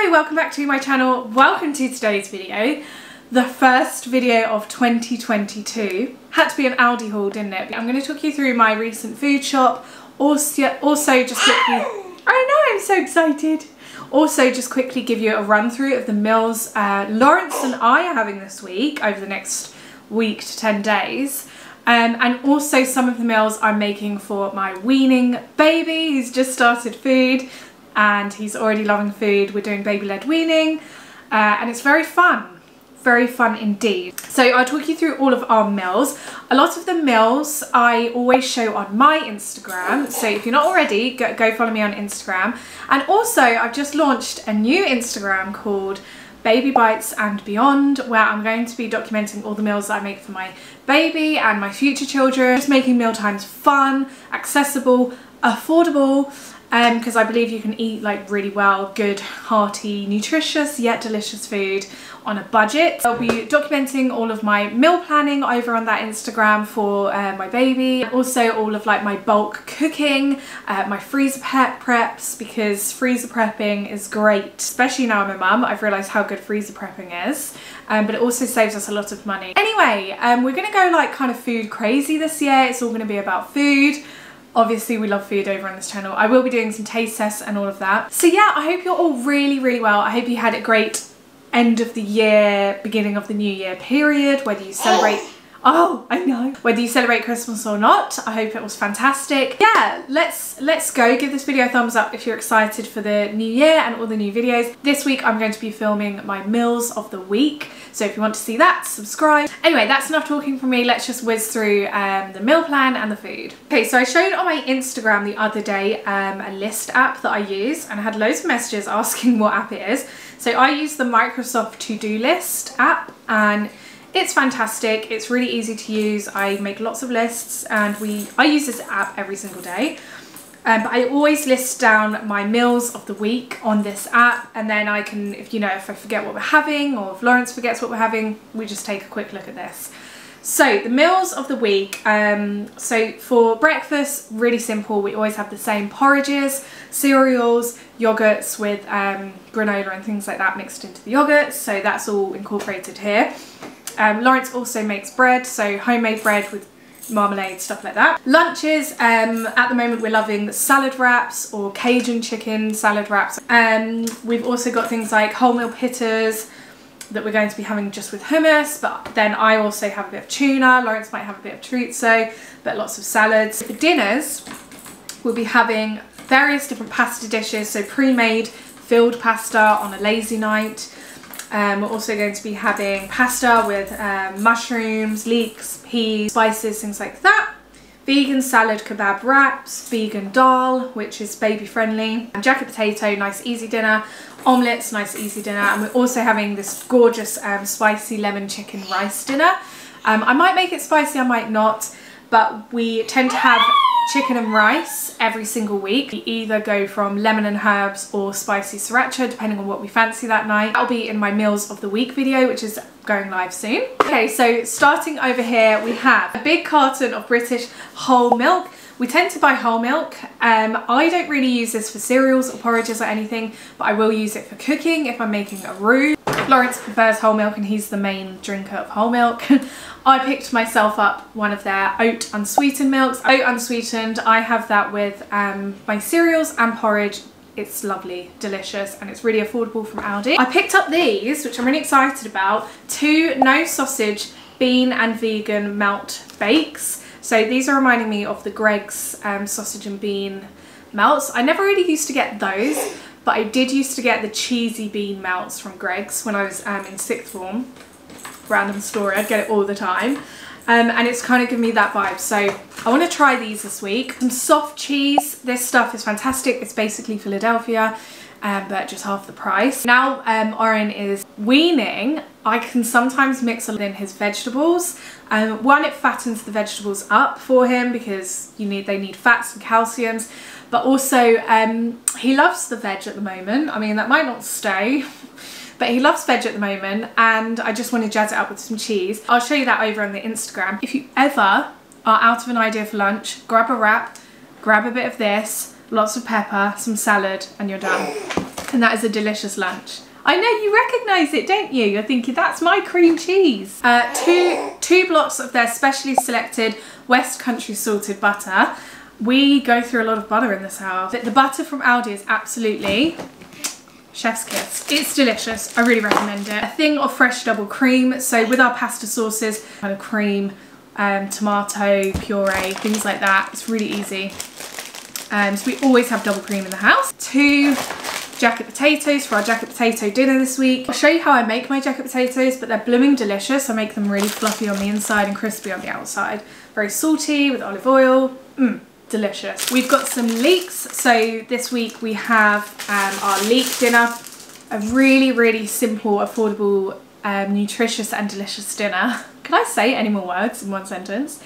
Hello, welcome back to my channel. Welcome to today's video, the first video of 2022. Had to be an Aldi haul, didn't it? I'm going to talk you through my recent food shop. Also just quickly, I know, I'm so excited. Also just quickly give you a run through of the meals Lawrence and I are having this week over the next week to 10 days. And also some of the meals I'm making for my weaning baby. He's just started food and he's already loving food. We're doing baby-led weaning and it's very fun indeed. So I'll talk you through all of our meals. A lot of the meals I always show on my Instagram, so if you're not already, go follow me on Instagram. And also I've just launched a new Instagram called Baby Bites and Beyond, where I'm going to be documenting all the meals that I make for my baby and my future children. Just making meal times fun, accessible, affordable, because I believe you can eat like really well, good, hearty, nutritious yet delicious food on a budget. I'll be documenting all of my meal planning over on that Instagram for my baby. Also all of like my bulk cooking, my freezer preps, because freezer prepping is great. Especially now I'm a mum, I've realised how good freezer prepping is. But it also saves us a lot of money. Anyway, we're gonna go like kind of food crazy this year. It's all gonna be about food. Obviously we love food over on this channel. I will be doing some taste tests and all of that. So yeah, I hope you're all really well. I hope you had a great end of the year, beginning of the new year period, whether you celebrate, oh, I know, whether you celebrate Christmas or not. I hope it was fantastic. Yeah, let's go. Give this video a thumbs up if you're excited for the new year and all the new videos. This week I'm going to be filming my meals of the week. So if you want to see that, subscribe. Anyway, that's enough talking from me. Let's just whiz through the meal plan and the food. Okay, so I showed on my Instagram the other day a list app that I use, and I had loads of messages asking what app it is. So I use the Microsoft to-do list app, and it's fantastic. It's really easy to use. I make lots of lists and I use this app every single day. But I always list down my meals of the week on this app, and then I can, if I forget what we're having, or if Lawrence forgets what we're having, we just take a quick look at this. So the meals of the week, so for breakfast, really simple. We always have the same porridges, cereals, yogurts with granola and things like that mixed into the yogurts. So that's all incorporated here. Lawrence also makes bread, so homemade bread with marmalade, stuff like that. Lunches, at the moment we're loving salad wraps or Cajun chicken salad wraps. We've also got things like wholemeal pittas that we're going to be having just with hummus, but then I also have a bit of tuna. Lawrence might have a bit of chorizo, but lots of salads. For dinners, we'll be having various different pasta dishes, so pre-made filled pasta on a lazy night. We're also going to be having pasta with mushrooms, leeks, peas, spices, things like that. Vegan salad kebab wraps, vegan dal, which is baby friendly, and jacket potato, nice easy dinner, omelettes, nice easy dinner, and we're also having this gorgeous spicy lemon chicken rice dinner. I might make it spicy, I might not, but we tend to have chicken and rice every single week. We either go from lemon and herbs or spicy sriracha, depending on what we fancy that night. That'll be in my meals of the week video, which is going live soon. Okay, so starting over here, we have a big carton of British whole milk. We tend to buy whole milk. I don't really use this for cereals or porridges or anything, but I will use it for cooking if I'm making a roux. Lawrence prefers whole milk and he's the main drinker of whole milk. I picked myself up one of their oat unsweetened milks. Oat unsweetened, I have that with my cereals and porridge. It's lovely, delicious, and it's really affordable from Aldi. I picked up these, which I'm really excited about, 2 no sausage, bean and vegan melt bakes. So these are reminding me of the Greggs sausage and bean melts. I never really used to get those, but I did used to get the cheesy bean melts from Greggs when I was in 6th form. Random story, I'd get it all the time. And it's kind of given me that vibe. So I want to try these this week. Some soft cheese. This stuff is fantastic. It's basically Philadelphia, but just half the price. Now Oren is weaning, I can sometimes mix in his vegetables. One, it fattens the vegetables up for him because they need fats and calciums. But also he loves the veg at the moment. I mean, that might not stay. But he loves veg at the moment, and I just want to jazz it up with some cheese. I'll show you that over on the Instagram. If you ever are out of an idea for lunch, grab a wrap, grab a bit of this, lots of pepper, some salad, and you're done. And that is a delicious lunch. I know you recognise it, don't you? You're thinking, that's my cream cheese. Two blocks of their specially selected West Country salted butter. We go through a lot of butter in this house. But the butter from Aldi is absolutely chef's kiss. It's delicious. I really recommend it. A thing of fresh double cream. So with our pasta sauces, kind of cream, tomato puree, things like that. It's really easy. So we always have double cream in the house. 2 jacket potatoes for our jacket potato dinner this week. I'll show you how I make my jacket potatoes, but they're blooming delicious. I make them really fluffy on the inside and crispy on the outside. Very salty with olive oil. Delicious. We've got some leeks. So this week we have our leek dinner. A really, really simple, affordable, nutritious and delicious dinner. Can I say any more words in one sentence?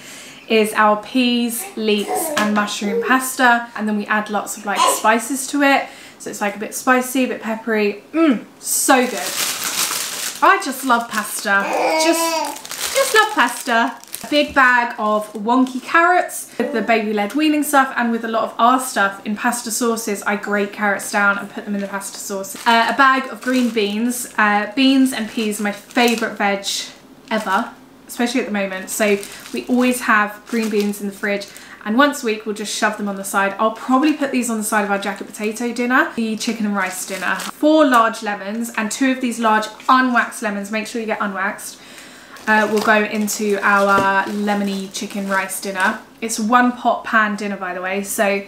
Is our peas, leeks and mushroom pasta, and then we add lots of like spices to it. So it's like a bit spicy, a bit peppery. So good. I just love pasta. Just love pasta. A big bag of wonky carrots with the baby-led weaning stuff, and with a lot of our stuff in pasta sauces. I grate carrots down and put them in the pasta sauce. A bag of green beans. Beans and peas are my favourite veg ever, especially at the moment. So we always have green beans in the fridge. And once a week we'll just shove them on the side. I'll probably put these on the side of our jacket potato dinner, the chicken and rice dinner. 4 large lemons, and 2 of these large unwaxed lemons, make sure you get unwaxed, will go into our lemony chicken rice dinner. It's a 1-pot pan dinner, by the way, so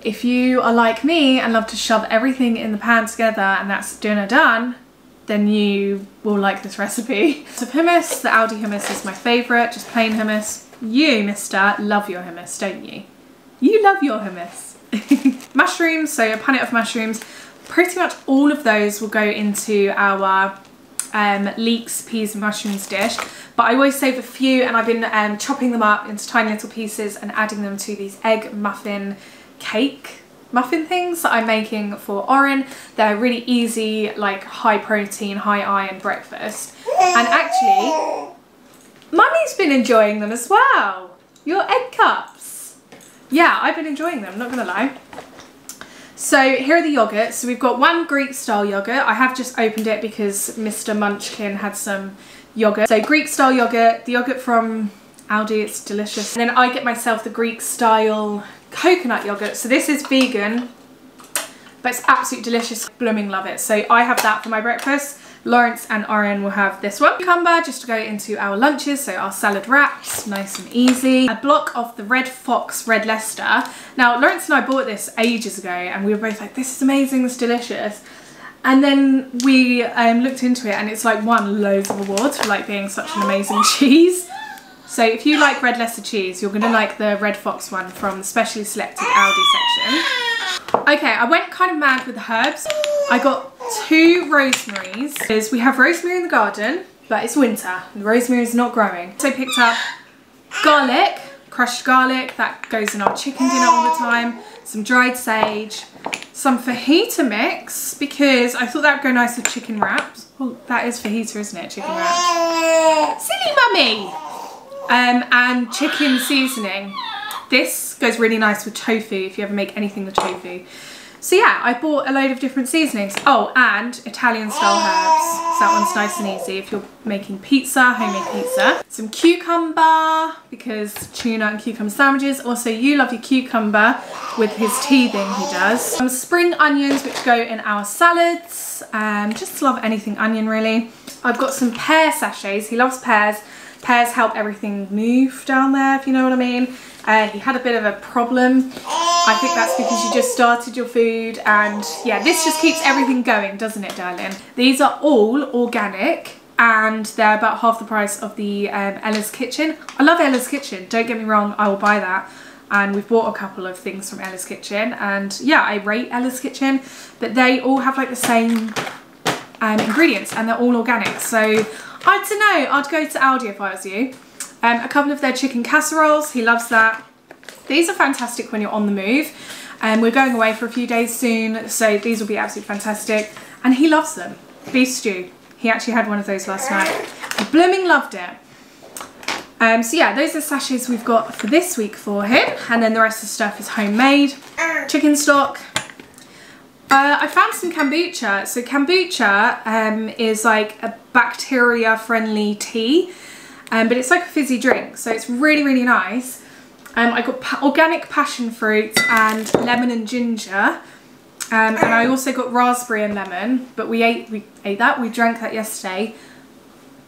if you are like me and love to shove everything in the pan together and that's dinner done, then you will like this recipe. So hummus, the Aldi hummus is my favourite, just plain hummus. You, mister, love your hummus, don't you? You love your hummus. Mushrooms, so a punnet of mushrooms. Pretty much all of those will go into our leeks, peas and mushrooms dish. But I always save a few, and I've been chopping them up into tiny little pieces and adding them to these egg muffin muffin things that I'm making for Oren. They're really easy, like high protein, high iron breakfast. And actually, Mummy's been enjoying them as well. Your egg cups. Yeah, I've been enjoying them, not gonna lie. So here are the yogurts. So we've got 1 Greek style yogurt. I have just opened it because Mr. Munchkin had some yogurt. So Greek style yogurt, the yogurt from Aldi, it's delicious. And then I get myself the Greek style coconut yogurt. So this is vegan, but it's absolutely delicious. Blooming love it. So I have that for my breakfast. Lawrence and Oren will have this one. Cucumber, just to go into our lunches, so our salad wraps, nice and easy. A block of the Red Fox Red Leicester. Now, Lawrence and I bought this ages ago, and we were both like, this is amazing, this is delicious. And then we looked into it, and it's like won loads of awards for like being such an amazing cheese. So if you like Red Leicester cheese, you're gonna like the Red Fox one from the specially selected Aldi section. Okay, I went kind of mad with the herbs. I got 2 rosemaries. We have rosemary in the garden, but it's winter and rosemary is not growing. So I picked up garlic, crushed garlic, that goes in our chicken dinner all the time. Some dried sage, some fajita mix, because I thought that would go nice with chicken wraps. Well, that is fajita, isn't it? Chicken wraps. Silly mummy! And chicken seasoning. This goes really nice with tofu, if you ever make anything with tofu. So yeah, I bought a load of different seasonings. Oh, and Italian style herbs. So that one's nice and easy if you're making pizza, homemade pizza. Some cucumber, because tuna and cucumber sandwiches. Also, you love your cucumber with his teething he does. Some spring onions, which go in our salads. Just love anything onion, really. I've got some pear sachets. He loves pears. Pears help everything move down there, if you know what I mean. He had a bit of a problem. I think that's because you just started your food, and yeah, this just keeps everything going, doesn't it, darling? These are all organic, and they're about half the price of the Ella's Kitchen. I love Ella's Kitchen, don't get me wrong, I will buy that. And we've bought a couple of things from Ella's Kitchen, and yeah, I rate Ella's Kitchen, but they all have like the same ingredients, and they're all organic. So I don't know, I'd go to Aldi if I was you. A couple of their chicken casseroles, he loves that. These are fantastic when you're on the move. We're going away for a few days soon, so these will be absolutely fantastic. And he loves them. Beef stew. He actually had one of those last night. He blooming loved it. So yeah, those are sachets we've got for this week for him. And then the rest of the stuff is homemade. Chicken stock. I found some kombucha. So kombucha is like a bacteria-friendly tea, but it's like a fizzy drink. So it's really, really nice. I got organic passion fruit and lemon and ginger. And I also got raspberry and lemon, but we ate that. We drank that yesterday.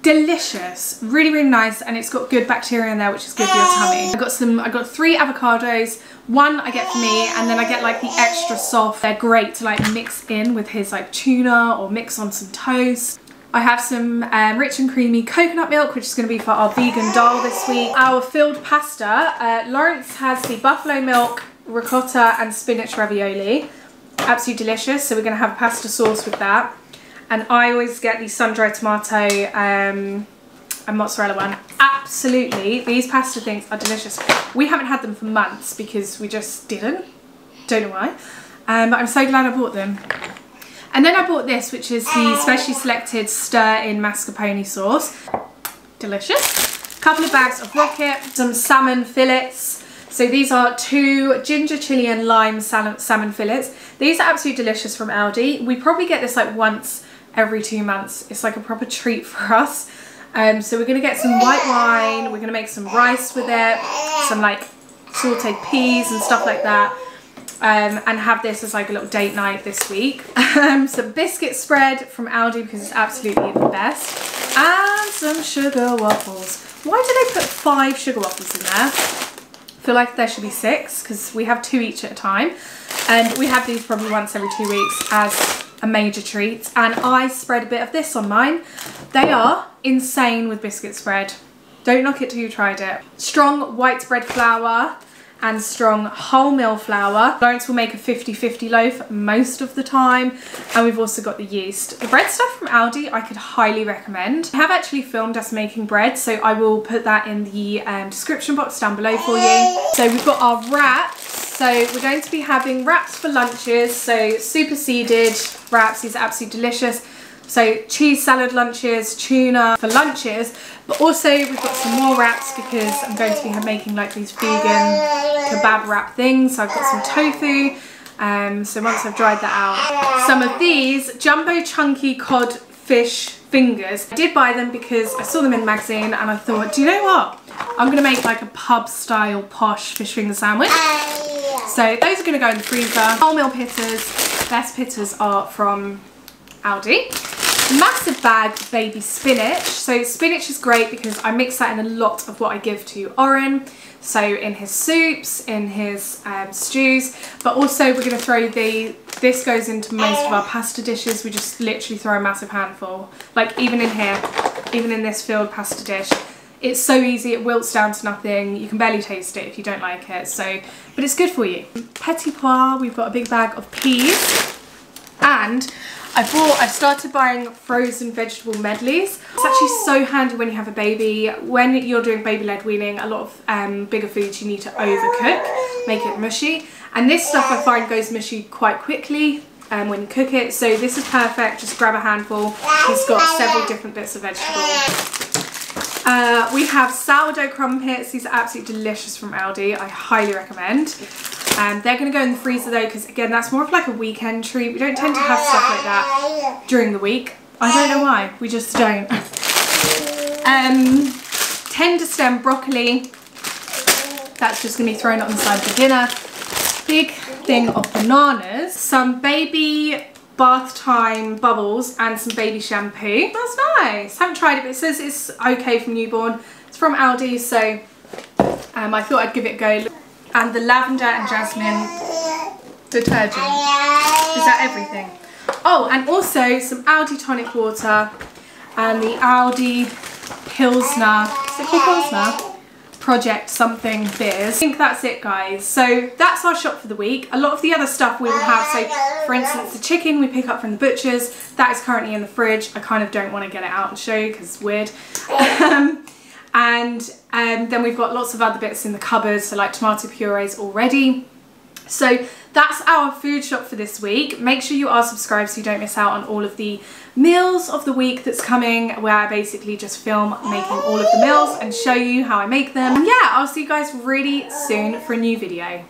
Delicious, really, really nice, and it's got good bacteria in there, which is good for your tummy. I got 3 avocados. 1 I get for me, and then I get like the extra soft. They're great to like mix in with his like tuna or mix on some toast. I have some rich and creamy coconut milk, which is going to be for our vegan dal this week. Our filled pasta, Lawrence has the buffalo milk, ricotta and spinach ravioli. Absolutely delicious, so we're going to have pasta sauce with that. And I always get the sun-dried tomato and mozzarella one. Absolutely, these pasta things are delicious. We haven't had them for months because we just didn't. Don't know why. But I'm so glad I bought them. And then I bought this, which is the specially selected stir-in mascarpone sauce. Delicious. A couple of bags of rocket, some salmon fillets. So these are 2 ginger, chilli and lime salmon fillets. These are absolutely delicious from Aldi. We probably get this like once every 2 months. It's like a proper treat for us. So we're going to get some white wine. We're going to make some rice with it. Some like sauteed peas and stuff like that. And have this as like a little date night this week. Some biscuit spread from Aldi because it's absolutely the best. And some sugar waffles. Why do they put 5 sugar waffles in there? I feel like there should be 6 because we have 2 each at a time. And we have these probably once every 2 weeks as a major treat. And I spread a bit of this on mine. They are insane with biscuit spread. Don't knock it till you tried it. Strong white bread flour and strong wholemeal flour. Lawrence will make a 50-50 loaf most of the time, and we've also got the yeast. The bread stuff from Aldi I could highly recommend. I have actually filmed us making bread, so I will put that in the description box down below for you. So we've got our wraps. So we're going to be having wraps for lunches, so super seeded wraps. These are absolutely delicious. So cheese salad lunches, tuna for lunches, but also we've got some more wraps because I'm going to be making like these vegan kebab wrap things. So I've got some tofu, so once I've dried that out. Some of these jumbo chunky cod fish fingers. I did buy them because I saw them in the magazine and I thought, do you know what? I'm going to make like a pub style posh fish finger sandwich. So those are going to go in the freezer. Wholemeal pitters, best pitters are from Aldi. Massive bag of baby spinach. So spinach is great because I mix that in a lot of what I give to Oren. So in his soups, in his stews, but also we're going to throw this goes into most of our pasta dishes. We just literally throw a massive handful. Like even in here, even in this filled pasta dish. It's so easy, it wilts down to nothing. You can barely taste it if you don't like it. So, but it's good for you. Petit pois, we've got a big bag of peas. And I've started buying frozen vegetable medleys. It's actually so handy when you have a baby. When you're doing baby-led weaning, a lot of bigger foods you need to overcook, make it mushy. And this stuff I find goes mushy quite quickly when you cook it. So this is perfect, just grab a handful. It's got several different bits of vegetable. We have sourdough crumpets. These are absolutely delicious from Aldi. I highly recommend. They're going to go in the freezer though because again that's more of like a weekend treat. We don't tend to have stuff like that during the week. I don't know why, we just don't. Tender stem broccoli. That's just going to be thrown on the side for dinner. Big thing of bananas. Some baby bath time bubbles and some baby shampoo. That's nice. Haven't tried it but it says it's okay for newborn. It's from Aldi, so I thought I'd give it a go. And the lavender and jasmine detergent. Is that everything? Oh, and also some Aldi tonic water and the Aldi Pilsner. Is it called Pilsner? Project something beers. I think that's it, guys. So that's our shop for the week. A lot of the other stuff we will have, so for instance the chicken we pick up from the butchers, that is currently in the fridge. I kind of don't want to get it out and show you because it's weird. And then we've got lots of other bits in the cupboard, so like tomato purees already. So that's our food shop for this week. Make sure you are subscribed so you don't miss out on all of the meals of the week that's coming, where I basically just film making all of the meals and show you how I make them. And yeah, I'll see you guys really soon for a new video.